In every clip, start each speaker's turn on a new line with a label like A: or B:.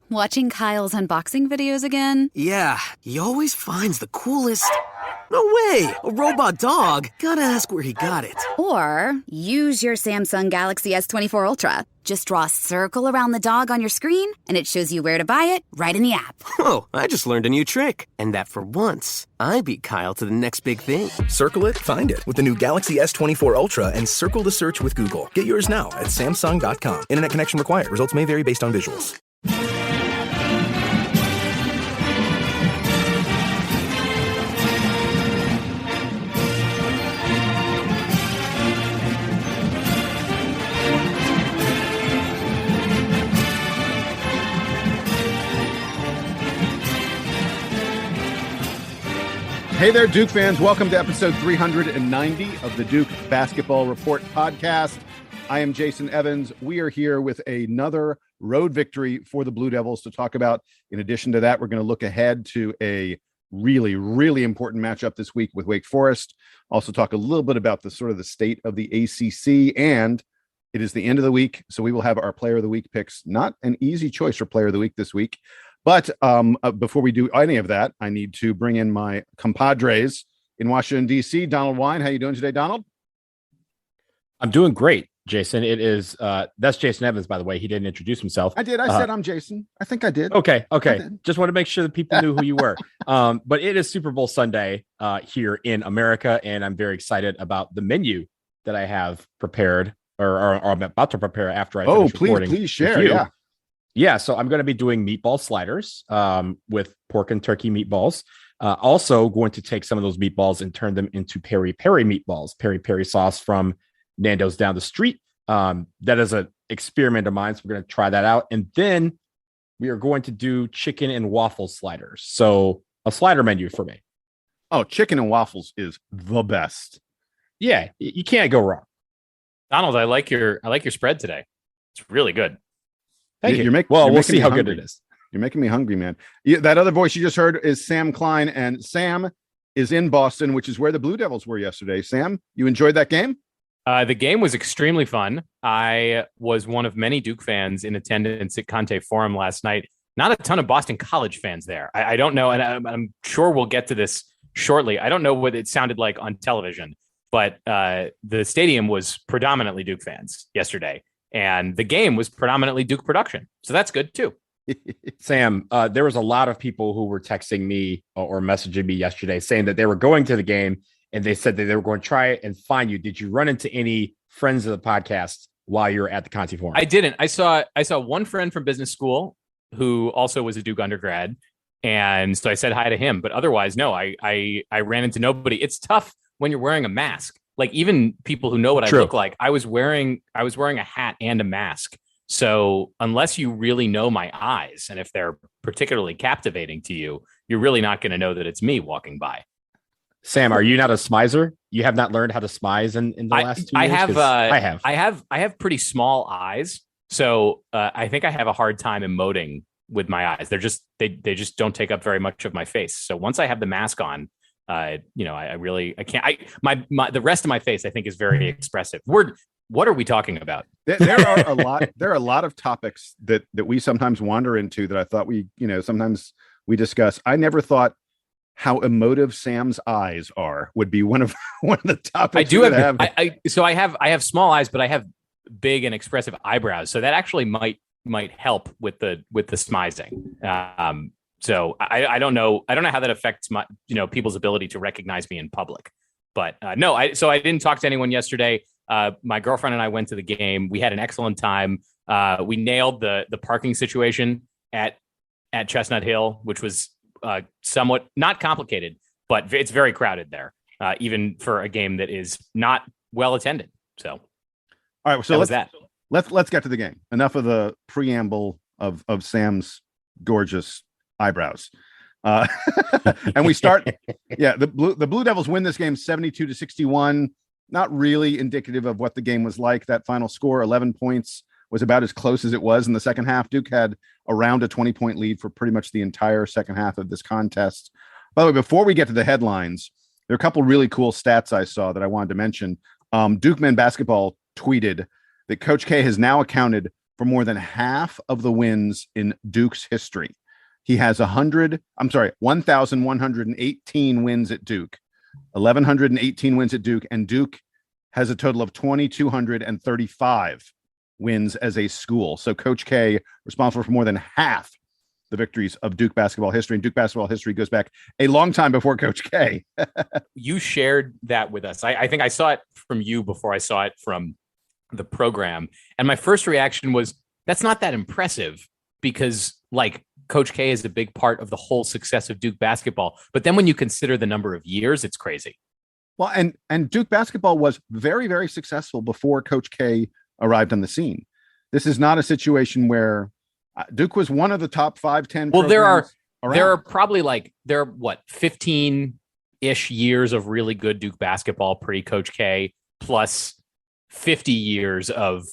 A: Watching Kyle's unboxing videos again?
B: Yeah, he always finds the coolest... No way! A robot dog? Gotta ask where he got it.
A: Or use your Samsung Galaxy S24 Ultra. Just draw a circle around the dog on your screen, and it shows you where to buy it right in the app.
B: Whoa, I just learned a new trick. And that for once, I beat Kyle to the next big thing.
C: Circle it, find it with the new Galaxy S24 Ultra and circle the search with Google. Get yours now at Samsung.com. Internet connection required. Results may vary based on visuals.
D: Hey there, Duke fans. Welcome to episode 390 of the Duke Basketball Report podcast. I am Jason Evans. We are here with another road victory for the Blue Devils to talk about. In addition to that, we're going to look ahead to a really, really important matchup this week with Wake Forest. Also talk a little bit about the state of the ACC, and it is the end of the week, so we will have our Player of the Week picks. Not an easy choice for Player of the Week this week. But before we do any of that, I need to bring in my compadres in Washington, D.C. Donald Wine. How you doing today, Donald?
E: I'm doing great, Jason. It is that's Jason Evans, by the way. He didn't introduce himself.
D: I did. I said I'm Jason. I think I did.
E: Okay. Just want to make sure that people knew who you were. But it is Super Bowl Sunday here in America, and I'm very excited about the menu that I have prepared or I'm about to prepare after I finish recording.
D: Please share.
E: Yeah, so I'm going to be doing meatball sliders with pork and turkey meatballs. Also going to take some of those meatballs and turn them into peri-peri meatballs, peri-peri sauce from Nando's down the street. That is an experiment of mine, so we're going to try that out. And then we are going to do chicken and waffle sliders. So a slider menu for me.
D: Oh, chicken and waffles is the best.
E: Yeah, you can't go wrong.
F: Donald, I like your spread today. It's really good.
E: Thank you.
D: We'll
E: see how good it is.
D: You're making me hungry, man. That other voice you just heard is Sam Klein, and Sam is in Boston, which is where the Blue Devils were yesterday. Sam, you enjoyed that game?
F: The game was extremely fun. I was one of many Duke fans in attendance at Conte Forum last night. Not a ton of Boston College fans there. I don't know, and I'm sure we'll get to this shortly. I don't know what it sounded like on television, but the stadium was predominantly Duke fans yesterday. And the game was predominantly Duke production. So that's good, too.
E: Sam, there was a lot of people who were texting me or messaging me yesterday saying that they were going to the game and they said that they were going to try it and find you. Did you run into any friends of the podcast while you were at the Conte Forum?
F: I didn't. I saw one friend from business school who also was a Duke undergrad. And so I said hi to him. But otherwise, no, I ran into nobody. It's tough when you're wearing a mask. Like even people who know what I look like, I was wearing a hat and a mask. So unless you really know my eyes, and if they're particularly captivating to you, you're really not going to know that it's me walking by.
E: Sam, are you not a smizer? You have not learned how to smize in the last 2 years?
F: I have pretty small eyes. So I think I have a hard time emoting with my eyes. They just don't take up very much of my face. So once I have the mask on, I can't. The rest of my face, I think, is very expressive. What are we talking about?
D: There are a lot of topics that we sometimes wander into that I thought sometimes we discuss. I never thought how emotive Sam's eyes are would be one of the topics.
F: I do have. I have small eyes, but I have big and expressive eyebrows, so that actually might help with the smizing. So I don't know how that affects my people's ability to recognize me in public, but no. I didn't talk to anyone yesterday. My girlfriend and I went to the game. We had an excellent time. We nailed the parking situation at Chestnut Hill, which was somewhat not complicated, but it's very crowded there, even for a game that is not well attended. So,
D: all right. So let's get to the game. Enough of the preamble of Sam's gorgeous eyebrows. And we start. Yeah, the Blue Devils win this game 72-61. Not really indicative of what the game was like. That final score, 11 points, was about as close as it was in the second half. Duke had around a 20-point lead for pretty much the entire second half of this contest. By the way, before we get to the headlines, there are a couple really cool stats I saw that I wanted to mention. Duke men basketball tweeted that Coach K has now accounted for more than half of the wins in Duke's history. He has 1,118 wins at Duke, 1,118 wins at Duke, and Duke has a total of 2,235 wins as a school. So Coach K responsible for more than half the victories of Duke basketball history. And Duke basketball history goes back a long time before Coach K.
F: You shared that with us. I think I saw it from you before I saw it from the program. And my first reaction was, that's not that impressive, because like Coach K is a big part of the whole success of Duke basketball. But then when you consider the number of years, it's crazy.
D: Well, and Duke basketball was very, very successful before Coach K arrived on the scene. This is not a situation where Duke was one of the top 5-10.
F: Well, there are probably 15-ish years of really good Duke basketball pre-Coach K, plus 50 years of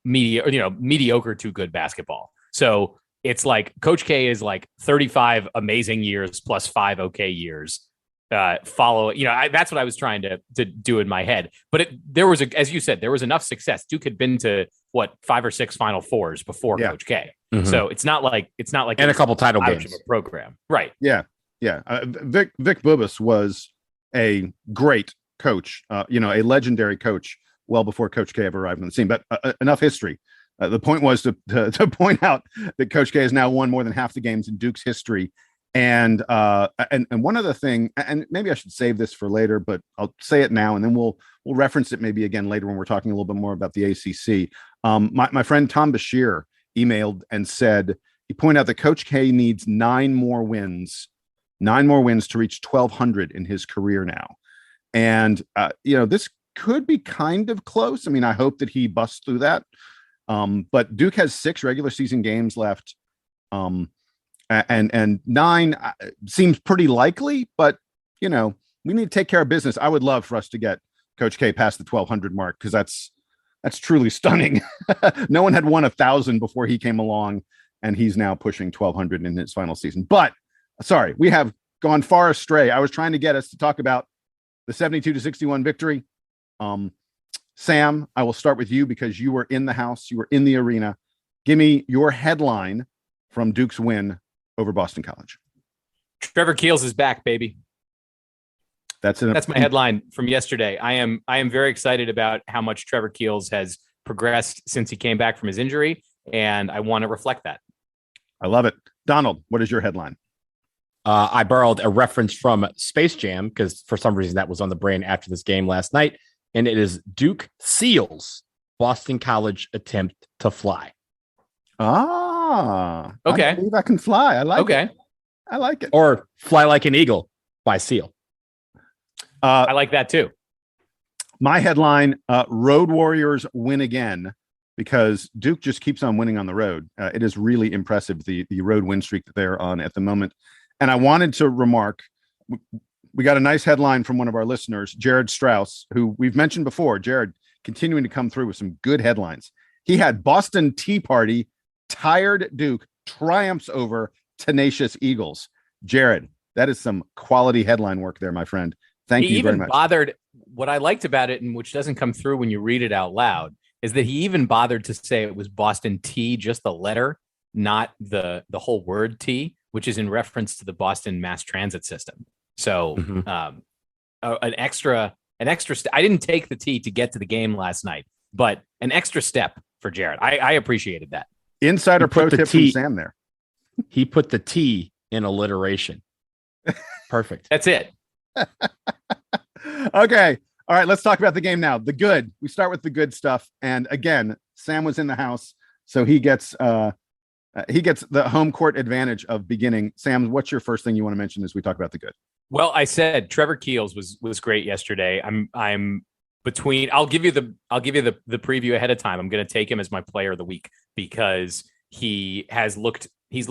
F: mediocre to good basketball. So it's like Coach K is like 35 amazing years plus 5 okay years. That's what I was trying to do in my head. But there was as you said, there was enough success. Duke had been to 5 or 6 Final Fours before Coach K. Mm-hmm. So it's not like
E: and a couple title games
F: of a program, right?
D: Yeah. Vic Bubas was a great coach, a legendary coach, well before Coach K ever arrived on the scene. But enough history. The point was to point out that Coach K has now won more than half the games in Duke's history. And one other thing, and maybe I should save this for later, but I'll say it now, and then we'll reference it maybe again later when we're talking a little bit more about the ACC. My friend Tom Bashir emailed and said, he pointed out that Coach K needs 9 more wins to reach 1,200 in his career now. And, this could be kind of close. I mean, I hope that he busts through that. But Duke has 6 regular season games left. And 9 seems pretty likely, but we need to take care of business. I would love for us to get Coach K past the 1,200 mark, because that's truly stunning. No one had won 1,000 before he came along, and he's now pushing 1,200 in his final season. But sorry, we have gone far astray. I was trying to get us to talk about the 72-61 victory. Sam, I will start with you because you were in the house, you were in the arena. Give me your headline from Duke's win over Boston College.
F: Trevor Keels is back, baby. That's my headline from yesterday. I am very excited about how much Trevor Keels has progressed since he came back from his injury, and I want to reflect that.
D: I love it. Donald, what is your headline?
E: I borrowed a reference from Space Jam because for some reason that was on the brain after this game last night, and it is Duke seals Boston College attempt to fly.
D: Ah,
F: okay.
D: I believe I can fly. I like it. I like it.
E: Or fly like an eagle by Seal.
F: I like that too.
D: My headline, Road Warriors win again, because Duke just keeps on winning on the road. It is really impressive, the road win streak that they're on at the moment. And I wanted to remark, we got a nice headline from one of our listeners, Jared Strauss, who we've mentioned before. Jared continuing to come through with some good headlines. He had Boston Tea Party, tired Duke triumphs over tenacious Eagles. Jared, that is some quality headline work there, my friend. Thank you very much.
F: What I liked about it, and which doesn't come through when you read it out loud, is that he even bothered to say it was Boston T, just the letter, not the whole word T, which is in reference to the Boston mass transit system. So an extra I didn't take the T to get to the game last night, but an extra step for Jared. I appreciated that.
D: Insider pro tip from Sam there.
E: He put the T in alliteration. Perfect.
F: That's it.
D: Okay. All right. Let's talk about the game now. The good. We start with the good stuff. And again, Sam was in the house, so he gets the home court advantage of beginning. Sam, what's your first thing you want to mention as we talk about the good?
F: Well, I said Trevor Keels was great yesterday. I'm between. I'll give you the preview ahead of time. I'm going to take him as my player of the week because he's looked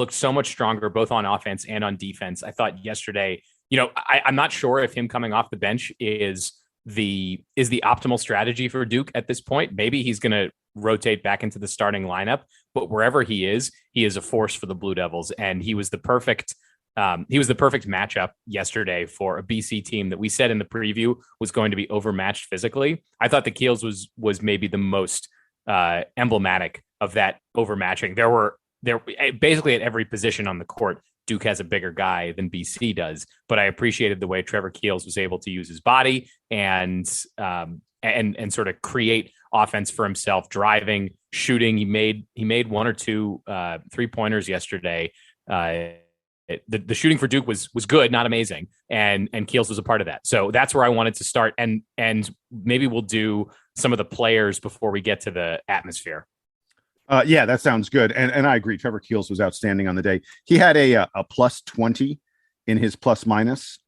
F: so much stronger both on offense and on defense. I thought yesterday, I'm not sure if him coming off the bench is the optimal strategy for Duke at this point. Maybe he's going to rotate back into the starting lineup, but wherever he is a force for the Blue Devils, and he was the perfect matchup yesterday for a BC team that we said in the preview was going to be overmatched physically. I thought the Keels was maybe the most emblematic of that overmatching. There basically at every position on the court, Duke has a bigger guy than BC does, but I appreciated the way Trevor Keels was able to use his body and sort of create offense for himself, driving, shooting. He made one or two 3-pointers yesterday. The shooting for Duke was good, not amazing, and Keels was a part of that. So that's where I wanted to start, and maybe we'll do some of the players before we get to the atmosphere.
D: Yeah, that sounds good. And I agree. Trevor Keels was outstanding on the day. He had a plus 20 in his plus minus,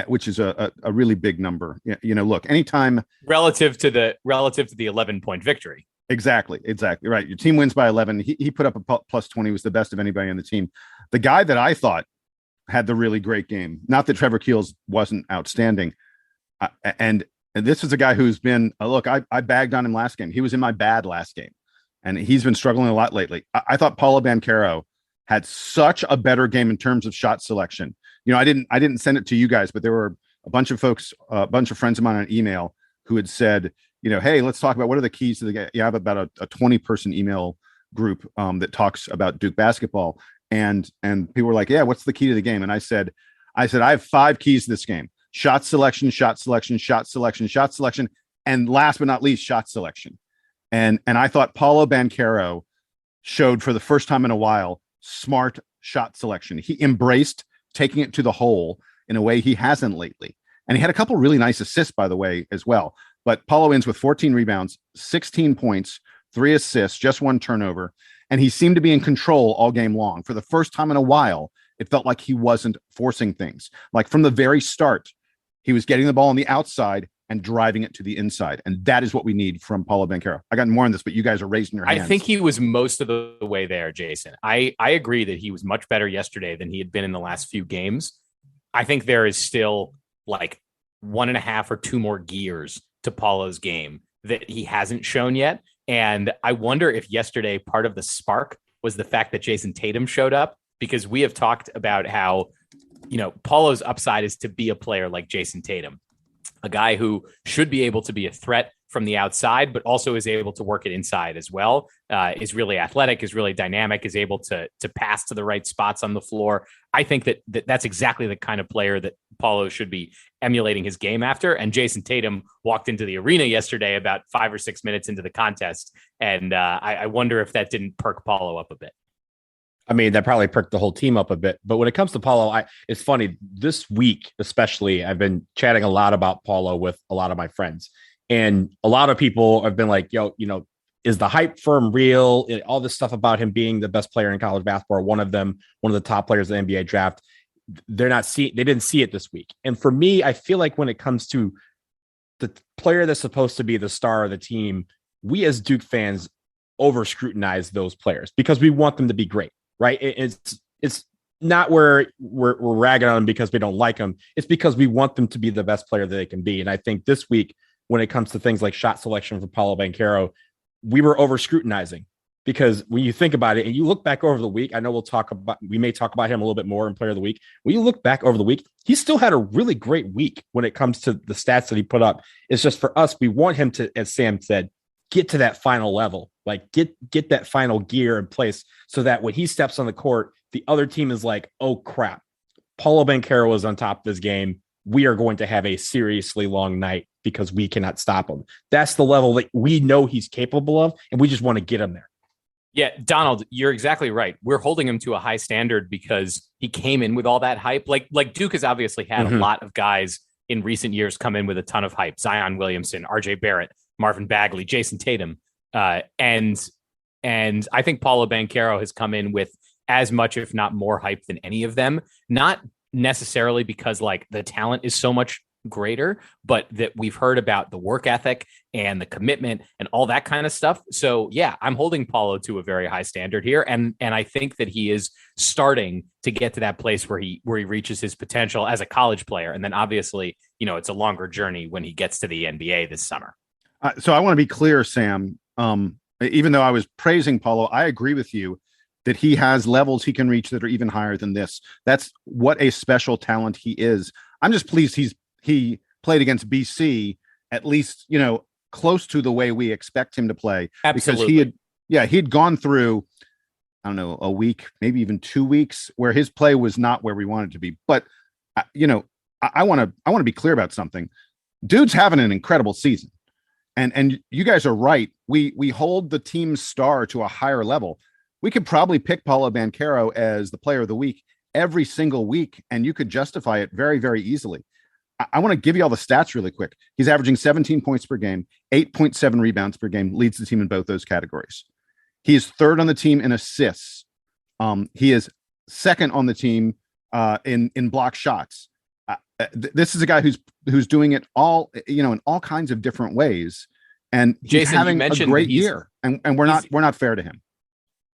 D: which is a really big number. Look, anytime
F: relative to the 11-point victory.
D: Exactly. Right. Your team wins by 11. He put up a plus 20, was the best of anybody on the team. The guy that I thought had the really great game, not that Trevor Keels wasn't outstanding. And this is a guy who's been, I bagged on him last game. He was in my bad last game. And he's been struggling a lot lately. I thought Paolo Banchero had such a better game in terms of shot selection. I didn't send it to you guys, but there were a bunch of folks, a bunch of friends of mine on email who had said, hey, let's talk about what are the keys to the game. You have about a 20-person email group that talks about Duke basketball. And people were like, yeah, what's the key to the game? And I said, I have 5 keys to this game: shot selection, shot selection, shot selection, shot selection, and last but not least, shot selection. And I thought Paolo Banchero showed for the first time in a while smart shot selection. He embraced taking it to the hole in a way he hasn't lately. And he had a couple really nice assists, by the way, as well. But Paolo ends with 14 rebounds, 16 points, 3 assists, just 1 turnover. And he seemed to be in control all game long. For the first time in a while, it felt like he wasn't forcing things. Like from the very start, he was getting the ball on the outside and driving it to the inside. And that is what we need from Paolo Banchero. I got more on this, but you guys are raising your hands.
F: I think he was most of the way there, Jason. I agree that he was much better yesterday than he had been in the last few games. I think there is still like 1.5 or 2 more gears to Paulo's game that he hasn't shown yet. And I wonder if yesterday part of the spark was the fact that Jason Tatum showed up, because we have talked about how, Paulo's upside is to be a player like Jason Tatum, a guy who should be able to be a threat from the outside, but also is able to work it inside as well, is really athletic, is really dynamic, is able to pass to the right spots on the floor. I think that's exactly the kind of player that Paolo should be emulating his game after. And Jason Tatum walked into the arena yesterday about 5 or 6 minutes into the contest. And I wonder if that didn't perk Paolo up a bit.
E: I mean, that probably perked the whole team up a bit. But when it comes to Paolo, it's funny. This week, especially, I've been chatting a lot about Paolo with a lot of my friends. And a lot of people have been like, is the hype for him real? All this stuff about him being the best player in college basketball, one of the top players in the NBA draft. They didn't see it this week. And for me, I feel like when it comes to the player that's supposed to be the star of the team, we as Duke fans over scrutinize those players because we want them to be great. Right. It's not where we're ragging on them because we don't like them. It's because we want them to be the best player that they can be. And I think this week, when it comes to things like shot selection for Paolo Banchero, we were over scrutinizing, because when you think about it and you look back over the week, I know we may talk about him a little bit more in Player of the Week. When you look back over the week, he still had a really great week when it comes to the stats that he put up. It's just for us, we want him to, as Sam said, get to that final level, like get that final gear in place so that when he steps on the court, the other team is like, oh crap, Paolo Banchero is on top of this game. We are going to have a seriously long night because we cannot stop him. That's the level that we know he's capable of, and we just want to get him there.
F: Yeah, Donald, you're exactly right. We're holding him to a high standard because he came in with all that hype. Like Duke has obviously had a lot of guys in recent years come in with a ton of hype. Zion Williamson, RJ Barrett, Marvin Bagley, Jason Tatum. And I think Paolo Banchero has come in with as much, if not more hype than any of them. Not necessarily because like the talent is so much greater, but that we've heard about the work ethic and the commitment and all that kind of stuff. So yeah, I'm holding Paolo to a very high standard here. And I think that he is starting to get to that place where he reaches his potential as a college player. And then obviously, it's a longer journey when he gets to the NBA this summer.
D: So I want to be clear, Sam, even though I was praising Paolo, I agree with you that he has levels he can reach that are even higher than this. That's what a special talent he is. I'm just pleased he played against BC at least, close to the way we expect him to play.
F: Absolutely.
D: Because he'd gone through, I don't know, a week, maybe even 2 weeks where his play was not where we wanted to be. But, I want to be clear about something. Dude's having an incredible season. And you guys are right. We hold the team's star to a higher level. We could probably pick Paolo Banchero as the player of the week every single week, and you could justify it very, very easily. I want to give you all the stats really quick. He's averaging 17 points per game, 8.7 rebounds per game, leads the team in both those categories. He is third on the team in assists. He is second on the team in block shots. This is a guy who's doing it all, in all kinds of different ways. And he's
F: Jason,
D: having a great year. And we're not fair to him.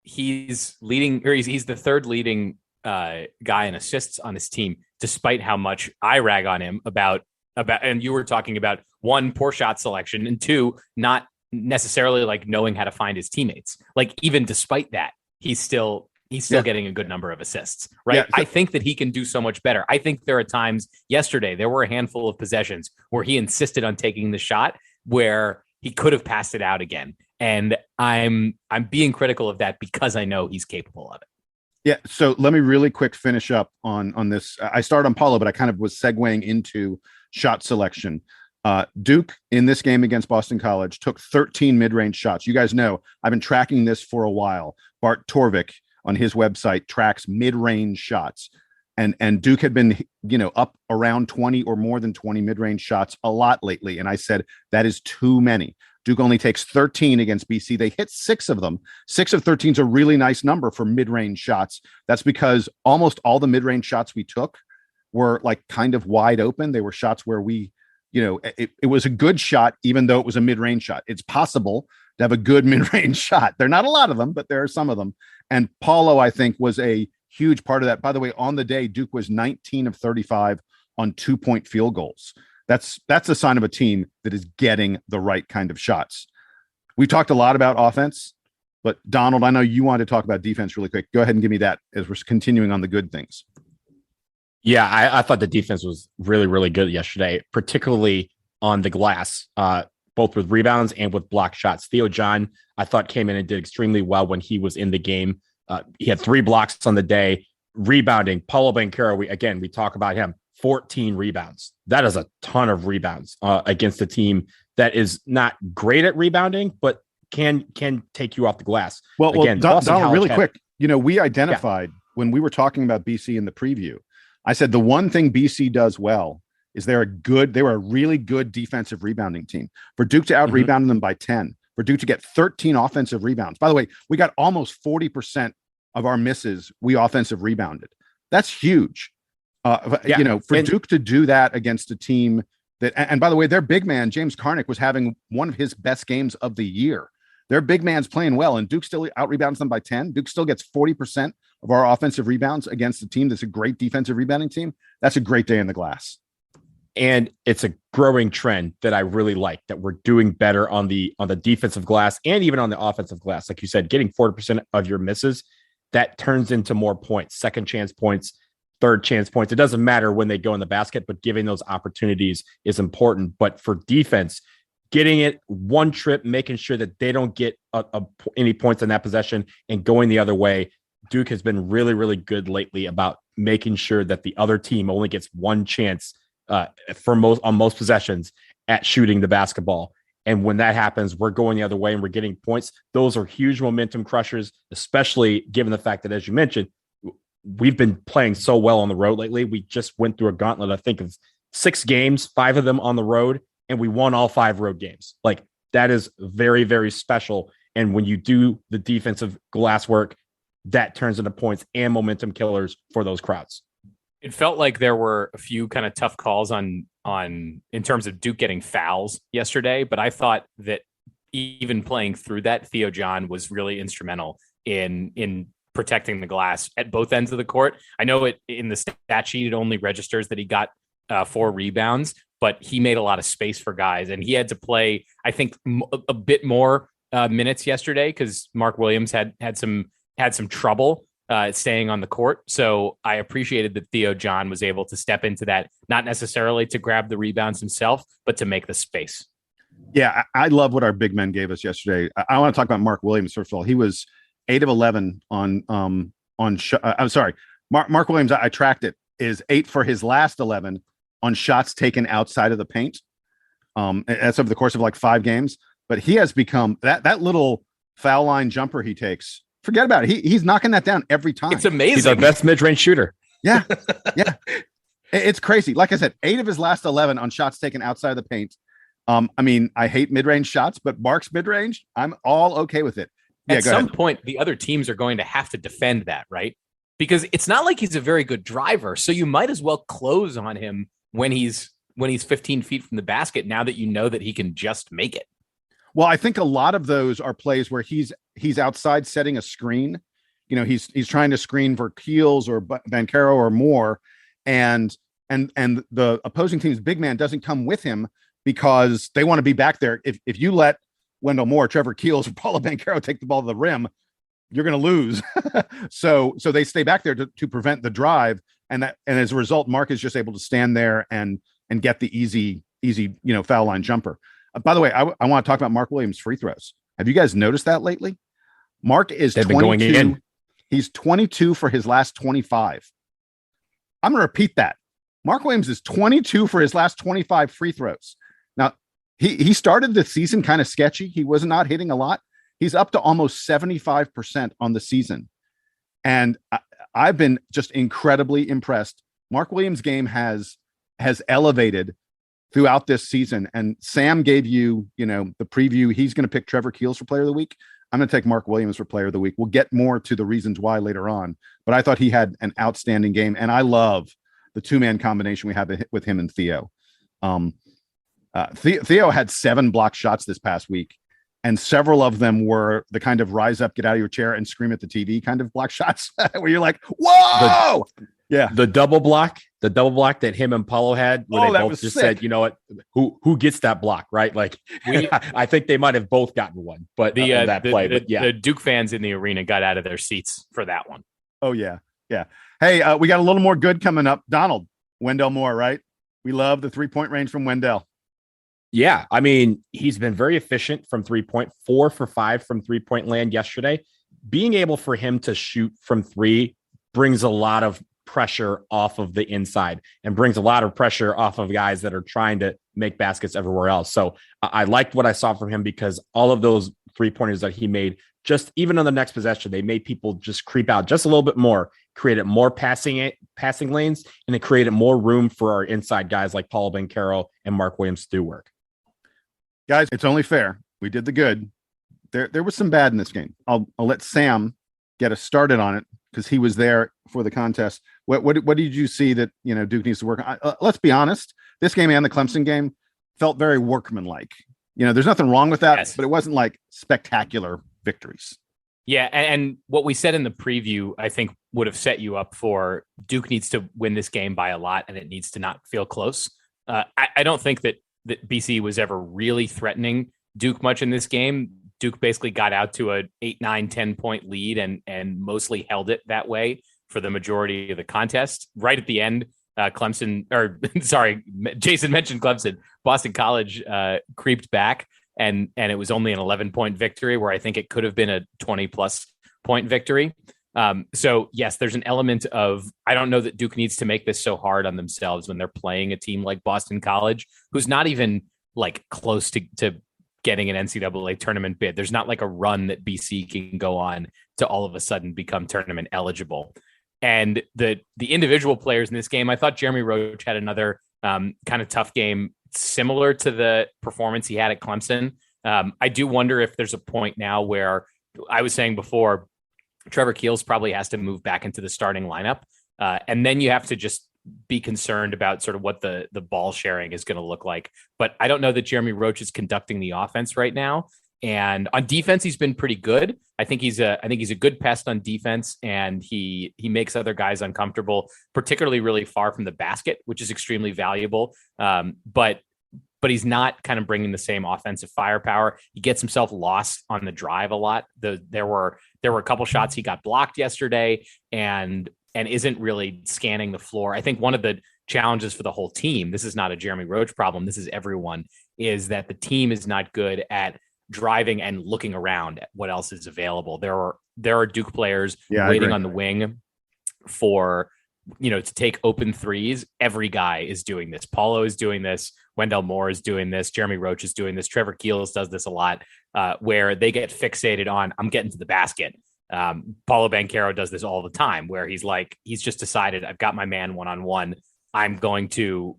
F: He's leading, or he's the third leading guy in assists on his team, despite how much I rag on him about, and you were talking about, one, poor shot selection, and two, not necessarily like knowing how to find his teammates. Like, even despite that, he's still getting a good number of assists, right?
D: Yeah,
F: I think that he can do so much better. I think there are times yesterday, there were a handful of possessions where he insisted on taking the shot where he could have passed it out again. And I'm being critical of that because I know he's capable of it.
D: Yeah. So let me really quick finish up on this. I started on Paolo, but I kind of was segueing into shot selection. Duke in this game against Boston College took 13 mid-range shots. You guys know I've been tracking this for a while. Bart Torvik on his website tracks mid-range shots. And Duke had been, up around 20 or more than 20 mid-range shots a lot lately. And I said, that is too many. Duke only takes 13 against BC. They hit 6 of them. 6 of 13 is a really nice number for mid-range shots. That's because almost all the mid-range shots we took were like kind of wide open. They were shots where we, it was a good shot, even though it was a mid-range shot. It's possible to have a good mid-range shot. There are not a lot of them, but there are some of them. And Paolo, I think, was a huge part of that. By the way, on the day, Duke was 19 of 35 on 2-point field goals. That's a sign of a team that is getting the right kind of shots. We've talked a lot about offense, but Donald, I know you wanted to talk about defense really quick. Go ahead and give me that as we're continuing on the good things.
E: Yeah, I thought the defense was really, really good yesterday, particularly on the glass, both with rebounds and with block shots. Theo John, I thought, came in and did extremely well when he was in the game. He had 3 blocks on the day. Rebounding, Paolo Banchero, we talk about him. 14 rebounds. That is a ton of rebounds against a team that is not great at rebounding, but can take you off the glass.
D: Well, Donald, really quick, we identified when we were talking about BC in the preview, I said the one thing BC does well is they were a really good defensive rebounding team. For Duke to out-rebound them by 10, for Duke to get 13 offensive rebounds. By the way, we got almost 40% of our misses we offensive rebounded. That's huge. For Duke to do that against a team that, and by the way, their big man, James Karnick, was having one of his best games of the year. Their big man's playing well, and Duke still out-rebounds them by 10. Duke still gets 40% of our offensive rebounds against a team that's a great defensive rebounding team. That's a great day in the glass.
E: And it's a growing trend that I really like, that we're doing better on the defensive glass and even on the offensive glass. Like you said, getting 40% of your misses, that turns into more points, second chance points, third chance points. It doesn't matter when they go in the basket, but giving those opportunities is important. But for defense, getting it one trip, making sure that they don't get any points on that possession and going the other way. Duke has been really, really good lately about making sure that the other team only gets one chance on most possessions at shooting the basketball. And when that happens, we're going the other way and we're getting points. Those are huge momentum crushers, especially given the fact that, as you mentioned, we've been playing so well on the road lately. We just went through a gauntlet, I think, of 6 games, 5 of them on the road, and we won all 5 road games. Like, that is very, very special. And when you do the defensive glass work, that turns into points and momentum killers for those crowds.
F: It felt like there were a few kind of tough calls on in terms of Duke getting fouls yesterday, but I thought that even playing through that, Theo John was really instrumental in protecting the glass at both ends of the court. I know it in the stat sheet, it only registers that he got 4 rebounds, but he made a lot of space for guys, and he had to play, I think, a bit more minutes yesterday because Mark Williams had some trouble staying on the court. So I appreciated that Theo John was able to step into that, not necessarily to grab the rebounds himself, but to make the space.
D: Yeah, I love what our big men gave us yesterday. I want to talk about Mark Williams. First of all, he was 8 of 11 on I'm sorry, Mark Williams. I tracked it, is 8 for his last 11 on shots taken outside of the paint. That's over the course of like 5 games. But he has become that little foul line jumper he takes. Forget about it. He's knocking that down every time.
F: It's amazing.
E: He's our best mid-range shooter.
D: Yeah, yeah. It's crazy. Like I said, 8 of his last 11 on shots taken outside of the paint. I mean, I hate mid-range shots, but Mark's mid-range, I'm all okay with it. Yeah,
F: At some point, the other teams are going to have to defend that, right? Because it's not like he's a very good driver, so you might as well close on him when he's 15 feet from the basket. Now that you know that he can just make it.
D: Well, I think a lot of those are plays where he's outside setting a screen. You know, he's trying to screen for Keels or Banchero or more, and the opposing team's big man doesn't come with him because they want to be back there. If you let Wendell Moore, Trevor Keels, or Paolo Banchero take the ball to the rim, you're going to lose. so they stay back there to prevent the drive, and as a result, Mark is just able to stand there and get the easy foul line jumper. By the way, I want to talk about Mark Williams' free throws. Have you guys noticed that lately? Mark is 22. Going in. He's 22 for his last 25. I'm going to repeat that. Mark Williams is 22 for his last 25 free throws. Now, he started the season kind of sketchy. He was not hitting a lot. He's up to almost 75% on the season. And I've been just incredibly impressed. Mark Williams' game has elevated throughout this season. And Sam gave you, the preview. He's going to pick Trevor Keels for player of the week. I'm going to take Mark Williams for player of the week. We'll get more to the reasons why later on, but I thought he had an outstanding game. And I love the 2-man combination we have with him and Theo. Theo had 7 blocked shots this past week, and several of them were the kind of rise up, get out of your chair and scream at the TV kind of block shots where you're like, whoa. The double block that him and Paolo had, where they both just said, you know what, who gets that block, right? Like, I think they might have both gotten one, but the
F: Duke fans in the arena got out of their seats for that one.
D: Oh yeah. Yeah. Hey, we got a little more good coming up. Donald, Wendell Moore, right? We love the 3-point range from Wendell.
E: Yeah. I mean, he's been very efficient from 3-point, 4 for 5 from 3-point land yesterday. Being able for him to shoot from 3 brings a lot of pressure off of the inside and brings a lot of pressure off of guys that are trying to make baskets everywhere else. So I liked what I saw from him because all of those 3-pointers that he made, just even on the next possession, they made people just creep out just a little bit more, created more passing lanes, and it created more room for our inside guys like Paolo Banchero and Mark Williams to do work.
D: Guys, it's only fair. We did the good. There was some bad in this game. I'll let Sam get us started on it because he was there for the contest. What did you see that Duke needs to work on? Let's be honest. This game and the Clemson game felt very workmanlike. There's nothing wrong with that, yes, but it wasn't like spectacular victories.
F: Yeah, and what we said in the preview, I think, would have set you up for Duke needs to win this game by a lot, and it needs to not feel close. I don't think that BC was ever really threatening Duke much in this game. Duke basically got out to a 8, 9, 10 point lead and mostly held it that way for the majority of the contest. Right at the end, Jason mentioned Clemson. Boston College creeped back and it was only an 11-point victory where I think it could have been a 20+ point victory. So yes, there's an element of, I don't know that Duke needs to make this so hard on themselves when they're playing a team like Boston College, who's not even like close to getting an NCAA tournament bid. There's not like a run that BC can go on to all of a sudden become tournament eligible. And the individual players in this game, I thought Jeremy Roach had another kind of tough game, similar to the performance he had at Clemson. I do wonder if there's a point now where I was saying before, Trevor Keels probably has to move back into the starting lineup. And then you have to just be concerned about sort of what the ball sharing is going to look like. But I don't know that Jeremy Roach is conducting the offense right now. And on defense, he's been pretty good. I think he's a good pest on defense, and he makes other guys uncomfortable, particularly really far from the basket, which is extremely valuable. But he's not kind of bringing the same offensive firepower. He gets himself lost on the drive a lot. There were a couple shots he got blocked yesterday, and isn't really scanning the floor. I think one of the challenges for the whole team, this is not a Jeremy Roach problem, this is everyone, is that the team is not good at driving and looking around at what else is available. There are Duke players waiting on the wing for, to take open threes. Every guy is doing this. Paolo is doing this. Wendell Moore is doing this. Jeremy Roach is doing this. Trevor Keels does this a lot, where they get fixated on, I'm getting to the basket. Paolo Banchero does this all the time, where he's just decided, I've got my man one-on-one. I'm going to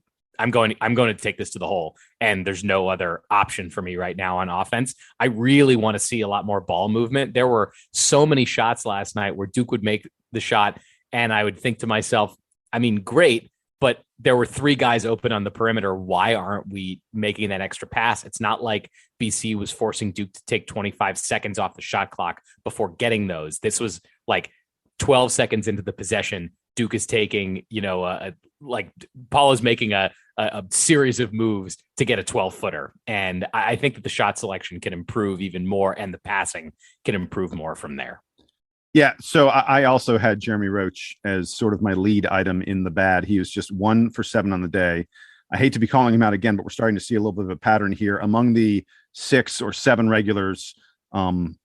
F: take this to the hole, and there's no other option for me right now on offense. I really want to see a lot more ball movement. There were so many shots last night where Duke would make the shot, and I would think to myself, I mean, great, but there were 3 guys open on the perimeter. Why aren't we making that extra pass? It's not like BC was forcing Duke to take 25 seconds off the shot clock before getting those. This was like 12 seconds into the possession. Duke is taking, Paolo's making a series of moves to get a 12-footer. And I think that the shot selection can improve even more, and the passing can improve more from there.
D: Yeah, so I also had Jeremy Roach as sort of my lead item in the bad. He was just 1 for 7 on the day. I hate to be calling him out again, but we're starting to see a little bit of a pattern here among the 6 or 7 regulars. I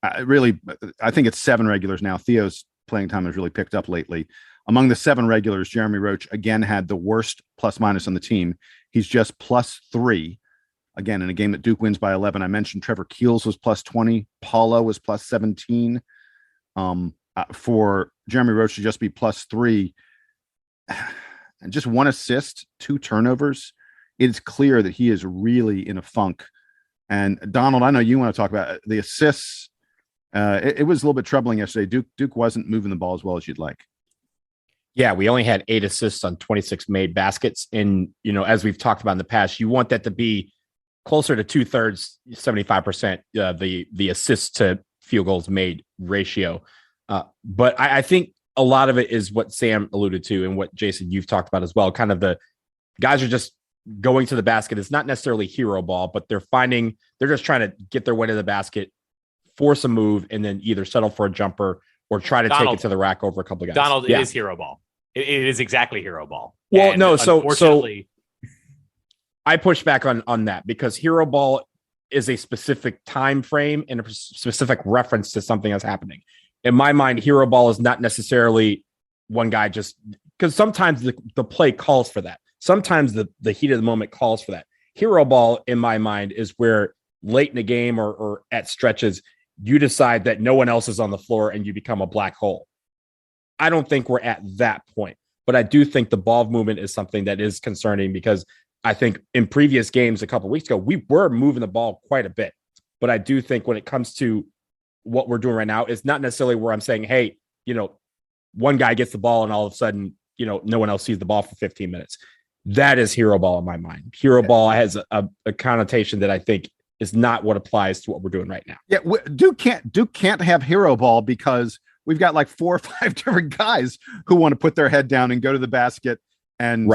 D: think it's 7 regulars now. Theo's playing time has really picked up lately. Among the 7 regulars, Jeremy Roach again had the worst plus minus on the team. He's just +3. Again, in a game that Duke wins by 11. I mentioned Trevor Keels was +20. Paolo was +17. For Jeremy Roach to just be +3 and just 1 assist, 2 turnovers, it's clear that he is really in a funk. And Donald, I know you want to talk about the assists. It was a little bit troubling yesterday. Duke wasn't moving the ball as well as you'd like.
E: Yeah, we only had 8 assists on 26 made baskets. And, as we've talked about in the past, you want that to be closer to 2/3, 75%, the assists to field goals made ratio. But I think a lot of it is what Sam alluded to and what Jason, you've talked about as well. Kind of the guys are just going to the basket. It's not necessarily hero ball, but they're just trying to get their way to the basket, force a move, and then either settle for a jumper or try to take it to the rack over a couple of guys.
F: Donald, it is hero ball. It is exactly hero ball.
E: Well,
F: and
E: no, so
F: unfortunately,
E: I push back on that, because hero ball is a specific time frame and a specific reference to something that's happening. In my mind, hero ball is not necessarily one guy, just because sometimes the play calls for that. Sometimes the heat of the moment calls for that. Hero ball, in my mind, is where late in the game or at stretches, you decide that no one else is on the floor and you become a black hole. I don't think we're at that point, but I do think the ball movement is something that is concerning, because I think in previous games a couple of weeks ago, we were moving the ball quite a bit. But I do think when it comes to what we're doing right now, it's not necessarily where I'm saying, hey, one guy gets the ball and all of a sudden, no one else sees the ball for 15 minutes. That is hero ball in my mind. Hero ball has a connotation that I think is not what applies to what we're doing right now.
D: Yeah, Duke can't have hero ball because we've got like 4 or 5 different guys who want to put their head down and go to the basket and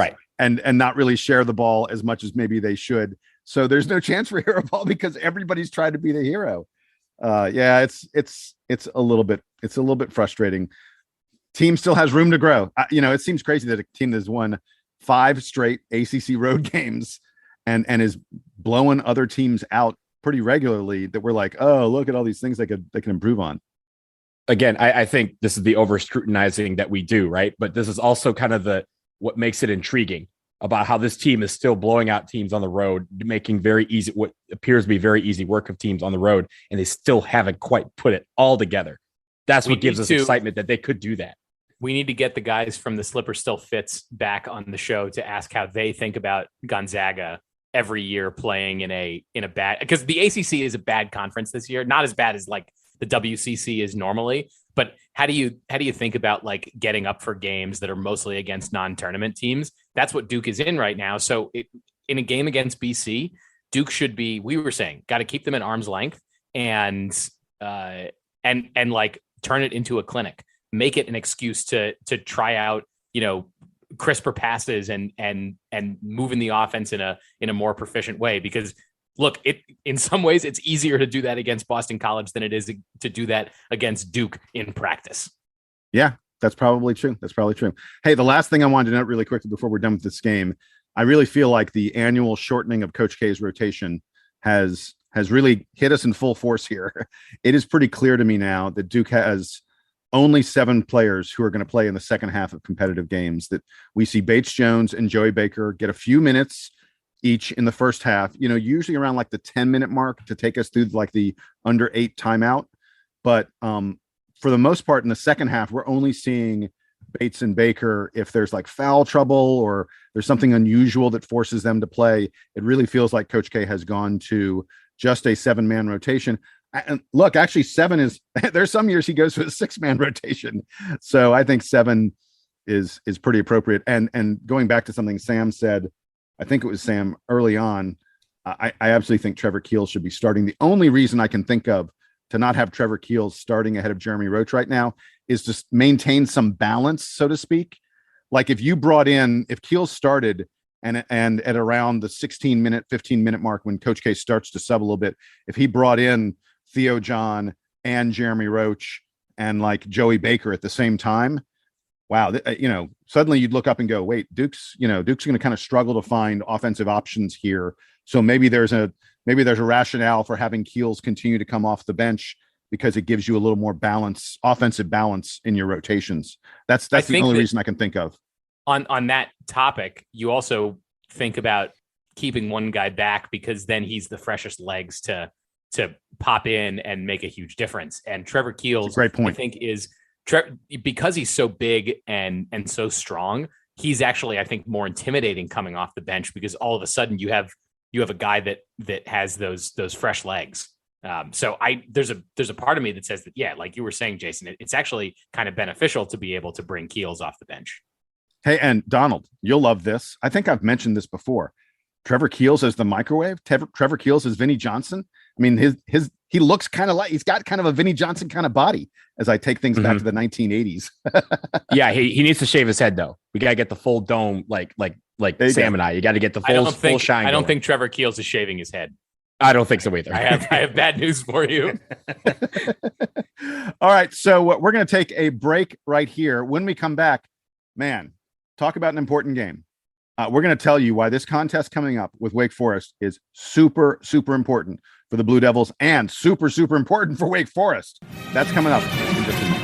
D: not really share the ball as much as maybe they should. So there's no chance for hero ball because everybody's trying to be the hero. It's a little bit frustrating. Team still has room to grow. It seems crazy that a team that's won 5 straight ACC road games and is blowing other teams out pretty regularly, that we're like, oh, look at all these things they can improve on.
E: Again, I think this is the over scrutinizing that we do, right? But this is also kind of what makes it intriguing about how this team is still blowing out teams on the road, making what appears to be very easy work of teams on the road, and they still haven't quite put it all together. That's what gives us excitement that they could do that.
F: We need to get the guys from the Slipper Still Fits back on the show to ask how they think about Gonzaga every year playing in a bad, because the ACC is a bad conference this year, not as bad as like the WCC is normally, but how do you think about like getting up for games that are mostly against non-tournament teams? That's what Duke is in right now. So in a game against BC, Duke should be, we were saying, got to keep them at arm's length and like turn it into a clinic, make it an excuse to try out, crisper passes and moving the offense in a more proficient way. Because look, in some ways it's easier to do that against Boston College than it is to do that against Duke in practice.
D: Yeah, that's probably true. Hey, the last thing I wanted to note really quickly before we're done with this game, I really feel like the annual shortening of Coach K's rotation has really hit us in full force here. It is pretty clear to me now that Duke has only 7 players who are going to play in the second half of competitive games. That we see Bates Jones and Joey Baker get a few minutes each in the first half, usually around like the 10-minute mark to take us through like the under 8 timeout. But for the most part in the second half, we're only seeing Bates and Baker if there's like foul trouble or there's something unusual that forces them to play. It really feels like Coach K has gone to just a 7-man rotation. And look, actually 7 is, there's some years he goes to a 6-man rotation. So I think 7 is pretty appropriate. And going back to something Sam said, I think it was Sam early on, I absolutely think Trevor Keels should be starting. The only reason I can think of to not have Trevor Keels starting ahead of Jeremy Roach right now is to maintain some balance, so to speak. Like if Keels started and at around the 16-minute, 15-minute mark when Coach K starts to sub a little bit, if he brought in Theo John and Jeremy Roach and like Joey Baker at the same time, wow, suddenly you'd look up and go, wait, Duke's going to kind of struggle to find offensive options here. So maybe there's a rationale for having Keels continue to come off the bench because it gives you a little more balance, offensive balance in your rotations. That's the only reason I can think of.
F: On that topic, you also think about keeping one guy back because then he's the freshest legs to pop in and make a huge difference. And Trevor Keels,
D: great point.
F: I think is because he's so big and so strong, he's actually, I think, more intimidating coming off the bench because all of a sudden you have a guy that has those fresh legs. So there's a part of me that says that, yeah, like you were saying, Jason, it's actually kind of beneficial to be able to bring Keels off the bench.
D: Hey, and Donald, you'll love this. I think I've mentioned this before. Trevor Keels as the microwave. Trevor Keels as Vinnie Johnson. I mean, he looks kind of like he's got kind of a Vinnie Johnson kind of body as I take things back to the 1980s.
E: Yeah, he needs to shave his head though. We gotta get the full dome, like Sam and I. You got to get the full shine.
F: I don't think Trevor Keels is shaving his head.
E: I don't think so either.
F: I have bad news for you.
D: All right, so we're going to take a break right here. When we come back, man, talk about an important game. We're going to tell you why this contest coming up with Wake Forest is super, super important for the Blue Devils and super, super important for Wake Forest. That's coming up in just a minute.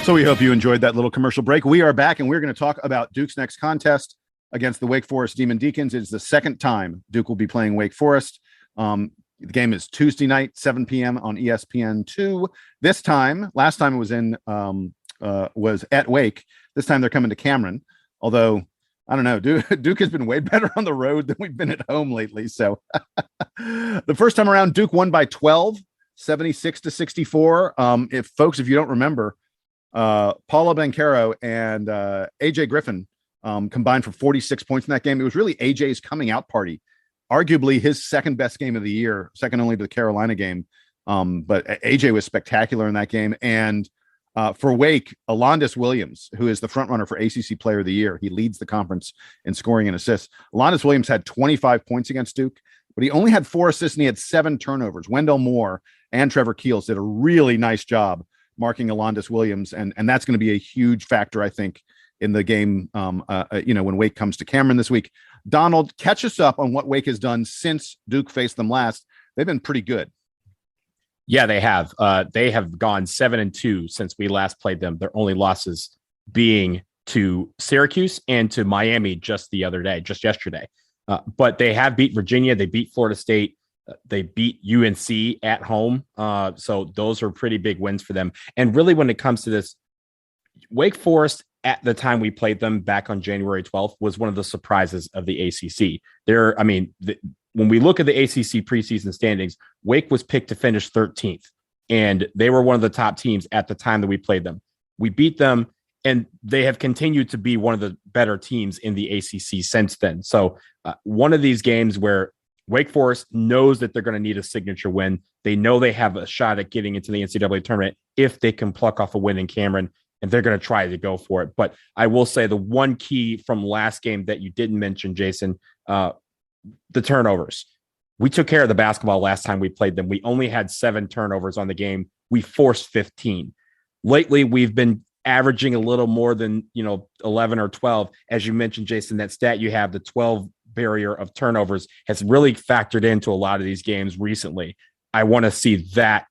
D: So we hope you enjoyed that little commercial break. We are back, and we're going to talk about Duke's next contest against the Wake Forest Demon Deacons. It's the second time Duke will be playing Wake Forest. The game is Tuesday night, 7 p.m. on ESPN2. This time, last time it was at Wake. This time they're coming to Cameron. Although, I don't know, Duke has been way better on the road than we've been at home lately. So the first time around, Duke won by 12, 76-64. If you don't remember, Paolo Banchero and AJ Griffin combined for 46 points in that game. It was really AJ's coming out party, arguably his second best game of the year, second only to the Carolina game. But AJ was spectacular in that game. And for Wake, Alondas Williams, who is the front runner for ACC Player of the Year, he leads the conference in scoring and assists. Alondas Williams had 25 points against Duke, but he only had 4 assists and he had 7 turnovers. Wendell Moore and Trevor Keels did a really nice job marking Alondas Williams, and that's going to be a huge factor, I think, in the game. When Wake comes to Cameron this week. Donald, catch us up on what Wake has done since Duke faced them last. They've been pretty good.
E: Yeah, they have. They have gone 7-2 since we last played them. Their only losses being to Syracuse and to Miami just yesterday. But they have beat Virginia. They beat Florida State. They beat UNC at home. So those are pretty big wins for them. And really, when it comes to this, Wake Forest, at the time we played them back on January 12th, was one of the surprises of the ACC. When we look at the ACC preseason standings, Wake was picked to finish 13th, and they were one of the top teams at the time that we played them. We beat them, and they have continued to be one of the better teams in the ACC since then. So one of these games where Wake Forest knows that they're going to need a signature win. They know they have a shot at getting into the NCAA tournament if they can pluck off a win in Cameron, and they're going to try to go for it. But I will say the one key from last game that you didn't mention, Jason, the turnovers. We took care of the basketball last time we played them. We only had 7 turnovers on the game. we forced 15. Lately, we've been averaging a little more than 11 or 12. As you mentioned, Jason, that stat you have, the 12 barrier of turnovers, has really factored into a lot of these games recently. I want to see that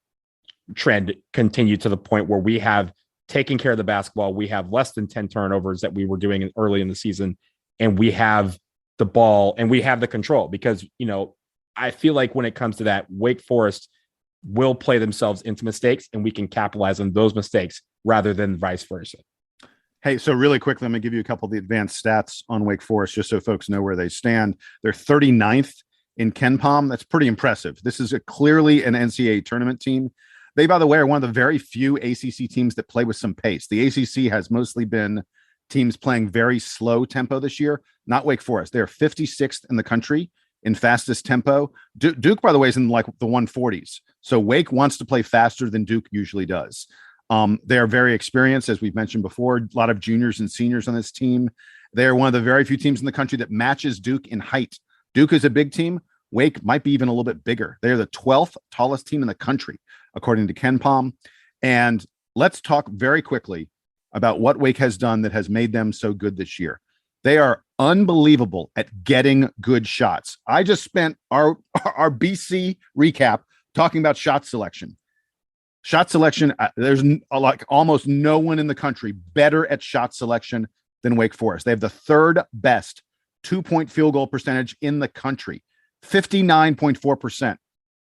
E: trend continue to the point where we have taken care of the basketball. We have less than 10 turnovers that we were doing early in the season, and we have the ball and we have the control, because I feel like when it comes to that, Wake Forest will play themselves into mistakes, and we can capitalize on those mistakes rather than vice versa.
D: Hey, so really quickly, I'm going to give you a couple of the advanced stats on Wake Forest, just so folks know where they stand. They're 39th in KenPom. That's pretty impressive. This is clearly an NCAA tournament team. They, by the way, are one of the very few ACC teams that play with some pace. The ACC has mostly been teams playing very slow tempo this year, not Wake Forest. They're 56th in the country in fastest tempo. Duke, by the way, is in like the 140s. So Wake wants to play faster than Duke usually does. They are very experienced, as we've mentioned before, a lot of juniors and seniors on this team. They're one of the very few teams in the country that matches Duke in height. Duke is a big team. Wake might be even a little bit bigger. They're the 12th tallest team in the country, according to KenPom. And let's talk very quickly about what Wake has done that has made them so good this year. They are unbelievable at getting good shots. I just spent our BC recap talking about shot selection. Shot selection, there's like almost no one in the country better at shot selection than Wake Forest. They have the third best 2-point field goal percentage in the country, 59.4%.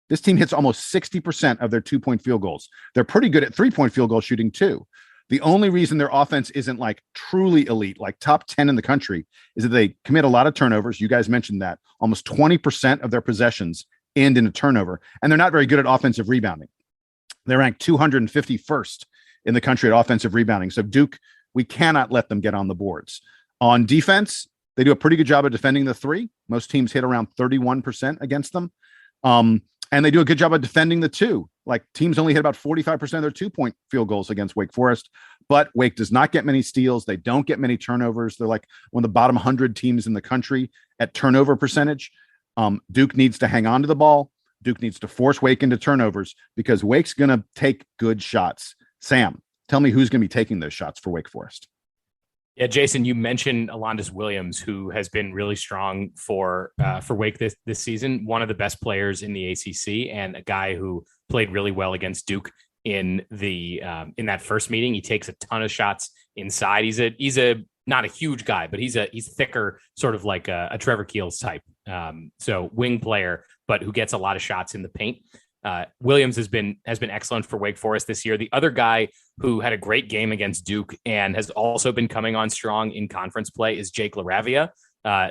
D: This team hits almost 60% of their 2-point field goals. They're pretty good at 3-point field goal shooting too. The only reason their offense isn't like truly elite, like top 10 in the country, is that they commit a lot of turnovers. You guys mentioned that. Almost 20% of their possessions end in a turnover, and they're not very good at offensive rebounding. They're ranked 251st in the country at offensive rebounding. So Duke, we cannot let them get on the boards. On defense, they do a pretty good job of defending the three. Most teams hit around 31% against them. And they do a good job of defending the two. Like teams only hit about 45% of their 2-point field goals against Wake Forest, but Wake does not get many steals. They don't get many turnovers. They're like one of the bottom 100 teams in the country at turnover percentage. Duke needs to hang on to the ball. Duke needs to force Wake into turnovers because Wake's going to take good shots. Sam, tell me who's going to be taking those shots for Wake Forest.
F: Yeah, Jason, you mentioned Alondas Williams, who has been really strong for Wake this season. One of the best players in the ACC, and a guy who played really well against Duke in that first meeting. He takes a ton of shots inside. He's a not a huge guy, but he's thicker, sort of like a Trevor Keels type. So wing player, but who gets a lot of shots in the paint. Williams has been excellent for Wake Forest this year. The other guy who had a great game against Duke and has also been coming on strong in conference play is Jake LaRavia,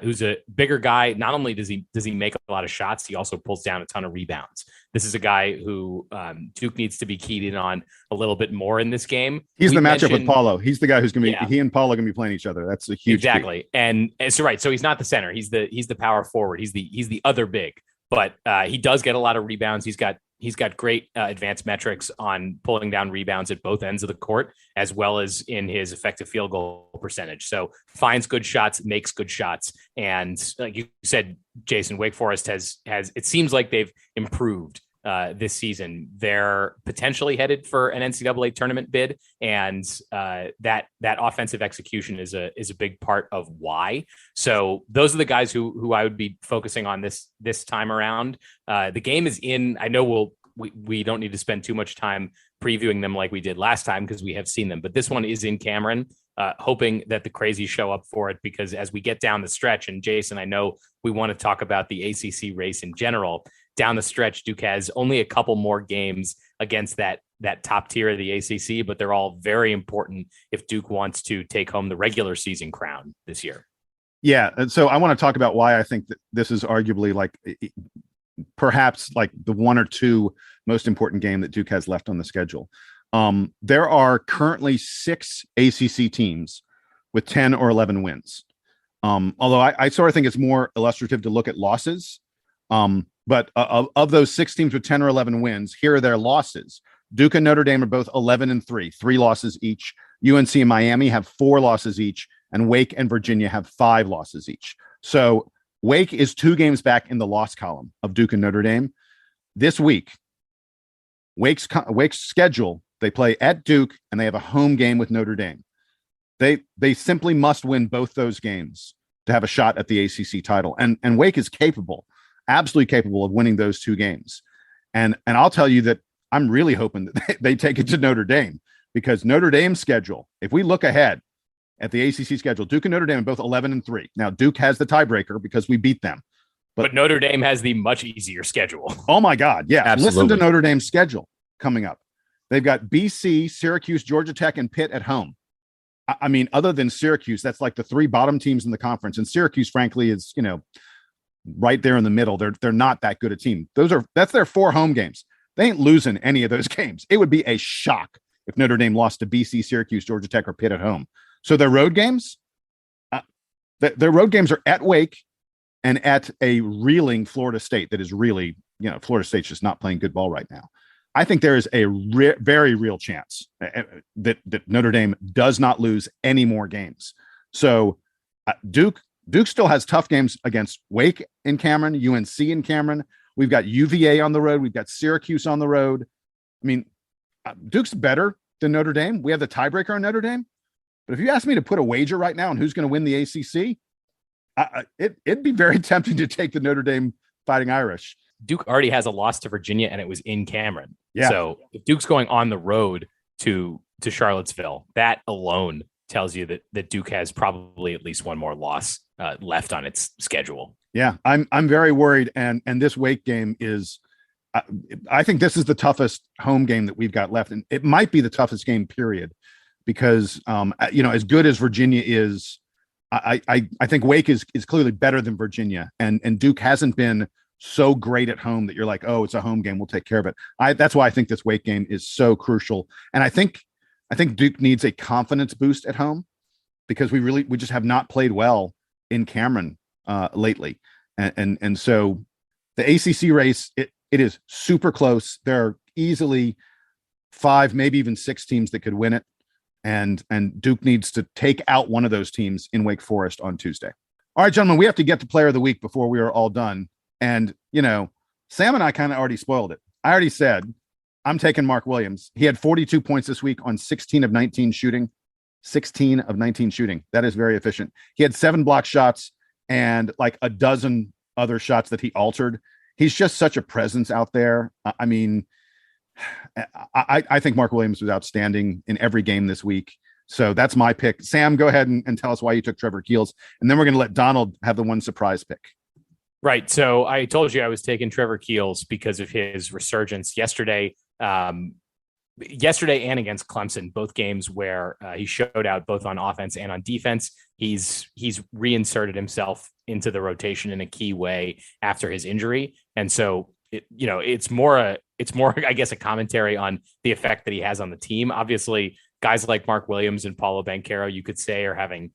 F: who's a bigger guy. Not only does he make a lot of shots, he also pulls down a ton of rebounds. This is a guy who Duke needs to be keyed in on a little bit more in this game.
D: He's the matchup with Paolo. He's the guy who's going to be. Yeah. He and Paolo are going to be playing each other. That's a huge
F: exactly.
D: Key.
F: And so right. So he's not the center. He's the power forward. He's the other big. But he does get a lot of rebounds. He's got great advanced metrics on pulling down rebounds at both ends of the court, as well as in his effective field goal percentage. So finds good shots, makes good shots. And like you said, Jason, Wake Forest has it seems like they've improved this season. They're potentially headed for an NCAA tournament bid, and that offensive execution is a big part of why. So those are the guys who I would be focusing on this time around. The game is in. I know we don't need to spend too much time previewing them like we did last time because we have seen them, but this one is in Cameron. Hoping that the crazies show up for it, because as we get down the stretch, and Jason, I know we want to talk about the ACC race in general. Down the stretch, Duke has only a couple more games against that top tier of the ACC, but they're all very important if Duke wants to take home the regular season crown this year.
D: Yeah, and so I want to talk about why I think that this is arguably like perhaps like the one or two most important game that Duke has left on the schedule. There are currently 6 ACC teams with 10 or 11 wins. Although I sort of think it's more illustrative to look at losses. But of those 6 teams with 10 or 11 wins, here are their losses. Duke and Notre Dame are both 11-3, 3 losses each. UNC and Miami have 4 losses each, and Wake and Virginia have 5 losses each. So Wake is 2 games back in the loss column of Duke and Notre Dame. This week, Wake's schedule, they play at Duke and they have a home game with Notre Dame. They simply must win both those games to have a shot at the ACC title. And Wake is capable, absolutely capable of winning those two games. And I'll tell you that I'm really hoping that they take it to Notre Dame, because Notre Dame's schedule, if we look ahead at the ACC schedule, Duke and Notre Dame are both 11-3. Now, Duke has the tiebreaker because we beat them.
F: But Notre Dame has the much easier schedule.
D: Oh, my God. Yeah.
E: Absolutely.
D: Listen to Notre Dame's schedule coming up. They've got BC, Syracuse, Georgia Tech, and Pitt at home. I mean, other than Syracuse, that's like the three bottom teams in the conference. And Syracuse, frankly, is, right there in the middle. They're not that good a team. That's their 4 home games. They ain't losing any of those games. It would be a shock if Notre Dame lost to BC, Syracuse, Georgia Tech, or Pitt at home. So their road games, their road games are at Wake and at a reeling Florida State that is really, Florida State's just not playing good ball right now. I think there is a very real chance that Notre Dame does not lose any more games. So Duke still has tough games against Wake in Cameron, UNC in Cameron. We've got UVA on the road. We've got Syracuse on the road. I mean, Duke's better than Notre Dame. We have the tiebreaker on Notre Dame. But if you ask me to put a wager right now on who's going to win the ACC, it'd be very tempting to take the Notre Dame Fighting Irish.
F: Duke already has a loss to Virginia, and it was in Cameron.
D: Yeah.
F: So if Duke's going on the road to Charlottesville, that alone tells you that Duke has probably at least one more loss left on its schedule.
D: Yeah, I'm very worried, and this Wake game is, I think this is the toughest home game that we've got left, and it might be the toughest game, period, because as good as Virginia is, I think Wake is clearly better than Virginia, and Duke hasn't been so great at home that you're like, oh, it's a home game, we'll take care of it. That's why I think this Wake game is so crucial, and I think Duke needs a confidence boost at home, because we just have not played well in Cameron lately, and so the ACC race, it is super close. There are easily 5, maybe even 6 teams that could win it, and Duke needs to take out one of those teams in Wake Forest on Tuesday. All right, gentlemen, we have to get to Player of the Week before we are all done. And, Sam and I kind of already spoiled it. I already said I'm taking Mark Williams. He had 42 points this week on 16 of 19 shooting. 16 of 19 shooting. That is very efficient. He had 7 block shots and like a dozen other shots that he altered. He's just such a presence out there. I mean, I think Mark Williams was outstanding in every game this week. So that's my pick. Sam, go ahead and tell us why you took Trevor Keels. And then we're going to let Donald have the one surprise pick.
F: Right. So I told you I was taking Trevor Keels because of his resurgence yesterday. Yesterday and against Clemson, both games where he showed out both on offense and on defense. He's reinserted himself into the rotation in a key way after his injury. And so, it's more, I guess, a commentary on the effect that he has on the team. Obviously, guys like Mark Williams and Paolo Banchero, you could say, are having,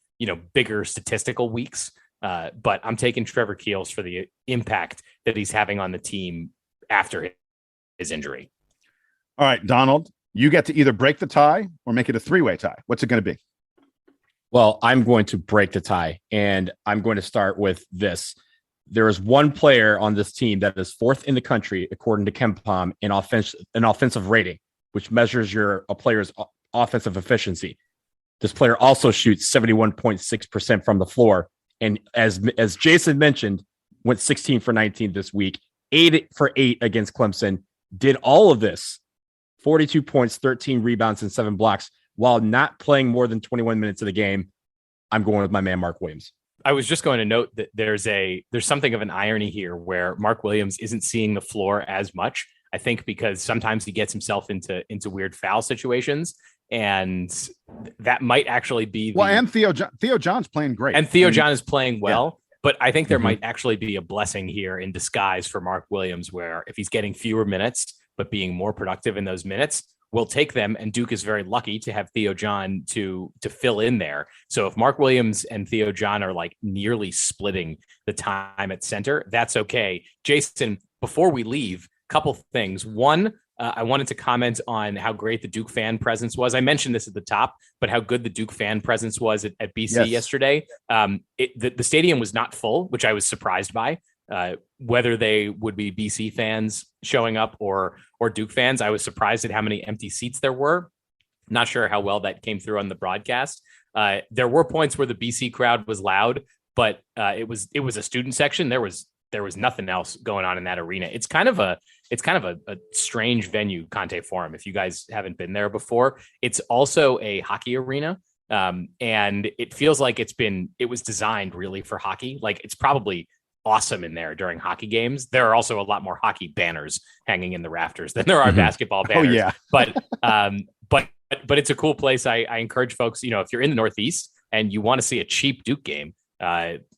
F: bigger statistical weeks. But I'm taking Trevor Keels for the impact that he's having on the team after his injury.
D: All right, Donald, you get to either break the tie or make it a 3-way tie. What's it going to be?
E: Well, I'm going to break the tie, and I'm going to start with this. There is one player on this team that is 4th in the country, according to KenPom, in offensive rating, which measures a player's offensive efficiency. This player also shoots 71.6% from the floor. And as Jason mentioned, went 16 for 19 this week, 8 for 8 against Clemson, did all of this, 42 points, 13 rebounds, and 7 blocks, while not playing more than 21 minutes of the game. I'm going with my man, Mark Williams.
F: I was just going to note that there's something of an irony here where Mark Williams isn't seeing the floor as much. I think because sometimes he gets himself into weird foul situations, and that might actually be
D: and Theo John's playing great,
F: and Theo John is playing well. Yeah. But I think there might actually be a blessing here in disguise for Mark Williams, where if he's getting fewer minutes but being more productive in those minutes, we'll take them. And Duke is very lucky to have Theo John to fill in there. So if Mark Williams and Theo John are like nearly splitting the time at center, that's okay. Jason, before we leave, couple things. One, I wanted to comment on how great the Duke fan presence was. I mentioned this at the top, but how good the Duke fan presence was at BC yesterday. The stadium was not full, which I was surprised by. whether they would be BC fans showing up or Duke fans. I was surprised at how many empty seats there were. Not sure how well that came through on the broadcast. There were points where the BC crowd was loud, but it was a student section. There was nothing else going on in that arena. It's kind of a strange venue, Conte Forum. If you guys haven't been there before, it's also a hockey arena. And it feels like it was designed really for hockey. Like, it's probably awesome in there during hockey games. There are also a lot more hockey banners hanging in the rafters than there are basketball banners.
D: Oh, yeah.
F: But it's a cool place. I encourage folks, if you're in the Northeast and you want to see a cheap Duke game,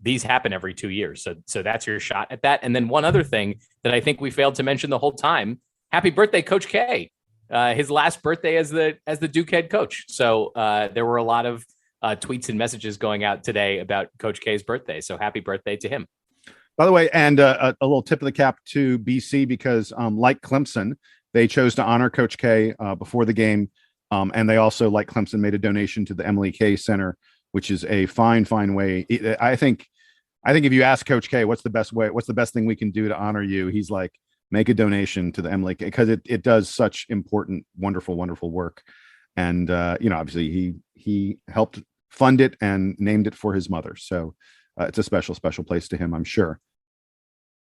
F: these happen every 2 years. So that's your shot at that. And then one other thing that I think we failed to mention the whole time: happy birthday, Coach K. His last birthday as the Duke head coach. So there were a lot of tweets and messages going out today about Coach K's birthday. So happy birthday to him.
D: By the way, and a little tip of the cap to BC, because like Clemson, they chose to honor Coach K before the game. And they also, like Clemson, made a donation to the Emily K Center, which is a fine way. I think if you ask Coach K, what's the best thing we can do to honor you, he's like, make a donation to the Emily K, because it does such important, wonderful work. And obviously he helped fund it and named it for his mother. So it's a special place to him, I'm sure.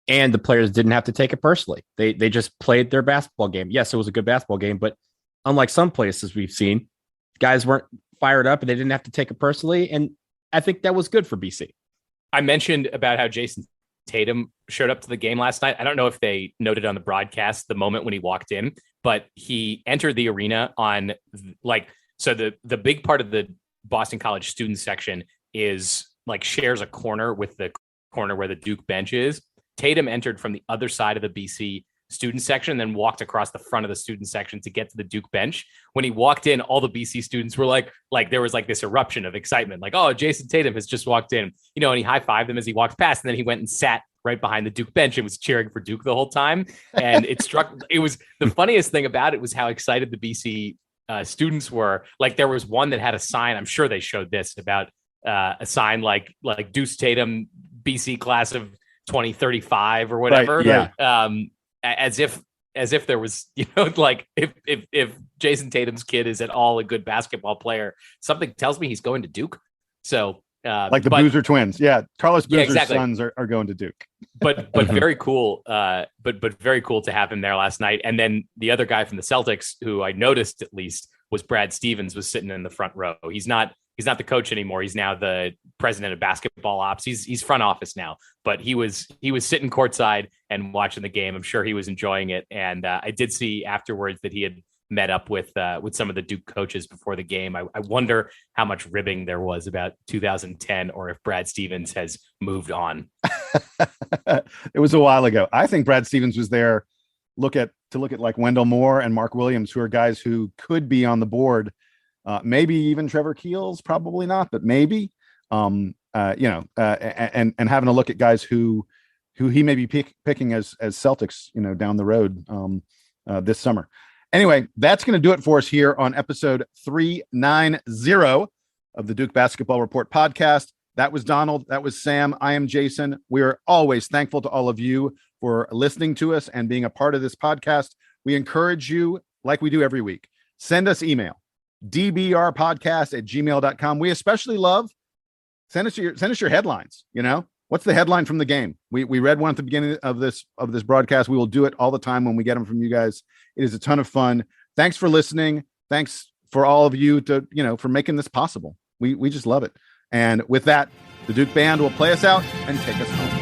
E: And the players didn't have to take it personally. They just played their basketball game. Yes, it was a good basketball game, but unlike some places we've seen, guys weren't fired up and they didn't have to take it personally. And I think that was good for BC.
F: I mentioned about how Jason Tatum showed up to the game last night. I don't know if they noted on the broadcast the moment when he walked in, but he entered the arena on so the big part of the Boston College student section is shares a corner with the corner where the Duke bench is. Tatum entered from the other side of the BC student section and then walked across the front of the student section to get to the Duke bench. When he walked in, all the BC students were like there was this eruption of excitement, oh, Jason Tatum has just walked in, and he high-fived them as he walked past, and then he went and sat right behind the Duke bench and was cheering for Duke the whole time. And it was the funniest thing about it was how excited the BC students were. There was one that had a sign, I'm sure they showed this, about a sign like Deuce Tatum, BC class of 2035 or whatever.
D: Right, yeah.
F: As if there was, if Jason Tatum's kid is at all a good basketball player, something tells me he's going to Duke. So
D: Boozer twins. Yeah. Carlos Boozer's
F: exactly.
D: sons are going to Duke.
F: But very cool. But very cool to have him there last night. And then the other guy from the Celtics, who I noticed at least, was Brad Stevens, was sitting in the front row. He's not the coach anymore. He's now the president of basketball ops. He's front office now, but he was sitting courtside and watching the game. I'm sure he was enjoying it. And I did see afterwards that he had met up with some of the Duke coaches before the game. I wonder how much ribbing there was about 2010, or if Brad Stevens has moved on.
D: It was a while ago. I think Brad Stevens was there to look at Wendell Moore and Mark Williams, who are guys who could be on the board. Maybe even Trevor Keels, probably not, but maybe, and having a look at guys who he may be picking as Celtics, down the road this summer. Anyway, that's going to do it for us here on episode 390 of the Duke Basketball Report podcast. That was Donald. That was Sam. I am Jason. We are always thankful to all of you for listening to us and being a part of this podcast. We encourage you, like we do every week, send us email. dbrpodcast@gmail.com. We especially love send us your headlines. What's the headline from the game? We read one at the beginning of this broadcast. We will do it all the time when we get them from you guys. It is a ton of fun. Thanks for listening. Thanks for all of you for making this possible. We just love it. And with that, the Duke band will play us out and take us home.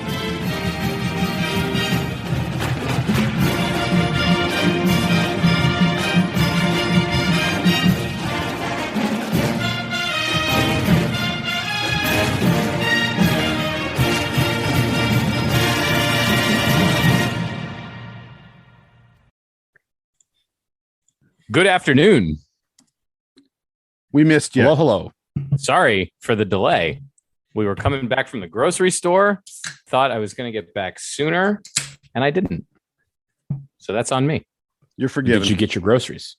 F: Good afternoon.
D: We missed you.
E: Hello.
F: Sorry for the delay. We were coming back from the grocery store. Thought I was going to get back sooner, and I didn't. So that's on me.
D: You're forgiven.
E: Did you get your groceries?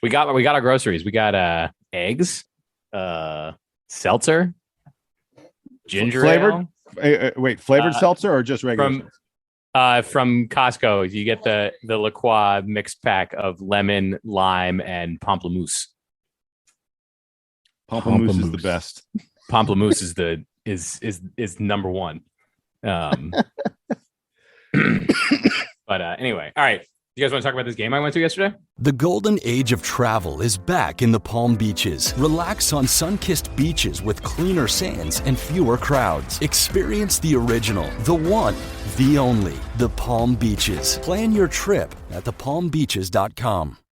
F: We got our groceries. We got eggs, seltzer, ginger
D: flavored.
F: ale.
D: Wait, flavored seltzer or just regular?
F: From Costco, you get the La Croix mixed pack of lemon, lime, and pamplemousse.
D: Pamplemousse is the best.
F: Pamplemousse is number one. But anyway, all right. You guys want to talk about this game I went to yesterday?
G: The golden age of travel is back in the Palm Beaches. Relax on sun-kissed beaches with cleaner sands and fewer crowds. Experience the original, the one, the only, the Palm Beaches. Plan your trip at thepalmbeaches.com.